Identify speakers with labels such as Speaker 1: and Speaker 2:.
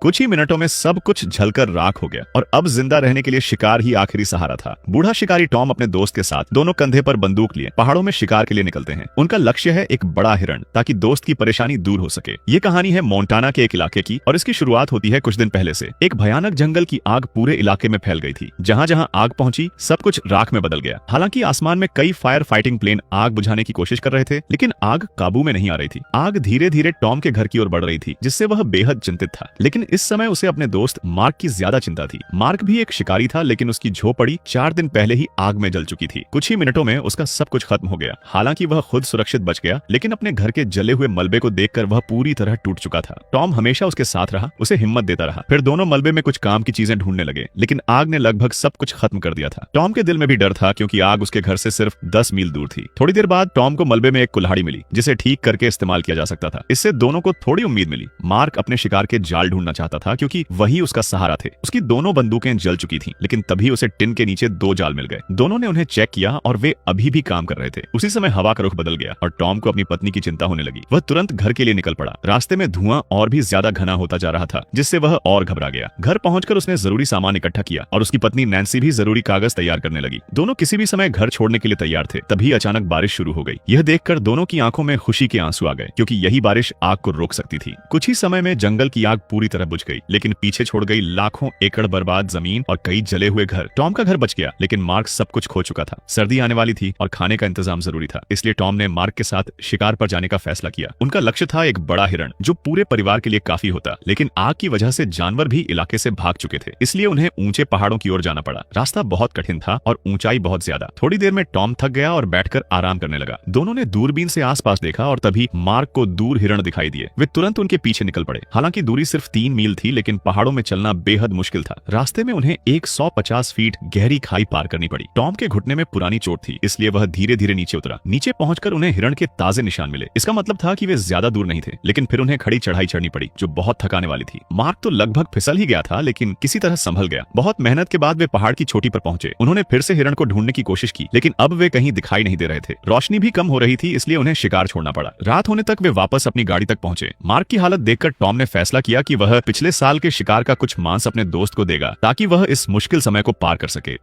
Speaker 1: कुछ ही मिनटों में सब कुछ जलकर राख हो गया और अब जिंदा रहने के लिए शिकार ही आखिरी सहारा था। बूढ़ा शिकारी टॉम अपने दोस्त के साथ दोनों कंधे पर बंदूक लिए पहाड़ों में शिकार के लिए निकलते हैं। उनका लक्ष्य है एक बड़ा हिरण, ताकि दोस्त की परेशानी दूर हो सके। ये कहानी है मोंटाना के एक इलाके की और इसकी शुरुआत होती है कुछ दिन पहले से। एक भयानक जंगल की आग पूरे इलाके में फैल गई थी। जहाँ जहाँ आग पहुंची सब कुछ राख में बदल गया। हालांकि आसमान में कई फायर फाइटिंग प्लेन आग बुझाने की कोशिश कर रहे थे, लेकिन आग काबू में नहीं आ रही थी। आग धीरे धीरे टॉम के घर की ओर बढ़ रही थी, जिससे वह बेहद चिंतित था। लेकिन इस समय उसे अपने दोस्त मार्क की ज्यादा चिंता थी। मार्क भी एक शिकारी था, लेकिन उसकी झोपड़ी 4 दिन पहले ही आग में जल चुकी थी। कुछ ही मिनटों में उसका सब कुछ खत्म हो गया। हालांकि वह खुद सुरक्षित बच गया, लेकिन अपने घर के जले हुए मलबे को देखकर वह पूरी तरह टूट चुका था। टॉम हमेशा उसके साथ रहा, उसे हिम्मत देता रहा। फिर दोनों मलबे में कुछ काम की चीजें ढूंढने लगे, लेकिन आग ने लगभग सब कुछ खत्म कर दिया था। टॉम के दिल में भी डर था, क्योंकि आग उसके घर से सिर्फ 10 मील दूर थी। थोड़ी देर बाद टॉम को मलबे में एक कुल्हाड़ी मिली, जिसे ठीक करके इस्तेमाल किया जा सकता था। इससे दोनों को थोड़ी उम्मीद मिली। मार्क अपने शिकार के जाल ढूंढना चाहता था, क्योंकि वही उसका सहारा थे। उसकी दोनों बंदूकें जल चुकी थीं, लेकिन तभी उसे टिन के नीचे 2 जाल मिल गए। दोनों ने उन्हें चेक किया और वे अभी भी काम कर रहे थे। उसी समय हवा का रुख बदल गया और टॉम को अपनी पत्नी की चिंता होने लगी। वह तुरंत घर के लिए निकल पड़ा। रास्ते में धुआं और भी ज्यादा घना होता जा रहा था, जिससे वह और घबरा गया। घर पहुंचकर उसने जरूरी सामान इकट्ठा किया और उसकी पत्नी नैन्सी भी जरूरी कागज तैयार करने लगी। दोनों किसी भी समय घर छोड़ने के लिए तैयार थे। तभी अचानक बारिश शुरू हो गई। यह देखकर दोनों की आंखों में खुशी के आंसू आ गए, क्योंकि यही बारिश आग को रोक सकती थी। कुछ ही समय में जंगल की आग पूरी तरह बुझ गई, लेकिन पीछे छोड़ गई लाखों एकड़ बर्बाद जमीन और कई जले हुए घर। टॉम का घर बच गया, लेकिन मार्क सब कुछ खो चुका था। सर्दी आने वाली थी और खाने का इंतजाम जरूरी था, इसलिए टॉम ने मार्क के साथ शिकार पर जाने का फैसला किया। उनका लक्ष्य था एक बड़ा हिरण, जो पूरे परिवार के लिए काफी होता। लेकिन आग की वजह से जानवर भी इलाके से भाग चुके थे, इसलिए उन्हें ऊंचे पहाड़ों की ओर जाना पड़ा। रास्ता बहुत कठिन था और ऊंचाई बहुत ज्यादा। थोड़ी देर में टॉम थक गया और बैठकर आराम करने लगा। दोनों ने दूरबीन से आसपास देखा और तभी मार्क को दूर हिरण दिखाई दिए। वे तुरंत उनके पीछे निकल पड़े। हालांकि दूरी सिर्फ 3 मील थी, लेकिन पहाड़ों में चलना बेहद मुश्किल था। रास्ते में उन्हें 150 फीट गहरी खाई पार करनी पड़ी। टॉम के घुटने में पुरानी चोट थी, इसलिए वह धीरे धीरे नीचे उतरा। नीचे पहुंचकर उन्हें हिरण के ताजे निशान मिले। इसका मतलब था कि वे ज्यादा दूर नहीं थे, लेकिन फिर उन्हें खड़ी चढ़ाई चढ़नी पड़ी, जो बहुत थकाने वाली थी। मार्क तो लगभग फिसल ही गया था, लेकिन किसी तरह संभल गया। बहुत मेहनत के बाद वे पहाड़ की चोटी पर पहुंचे। उन्होंने फिर से हिरण को ढूंढने की कोशिश की, लेकिन अब वे कहीं दिखाई नहीं दे रहे थे। रोशनी भी कम हो रही थी, इसलिए उन्हें शिकार छोड़ना पड़ा। रात होने तक वे वापस अपनी गाड़ी तक पहुंचे। मार्क की हालत देखकर टॉम ने फैसला किया कि वह पिछले साल के शिकार का कुछ मांस अपने दोस्त को देगा, ताकि वह इस मुश्किल समय को पार कर सके।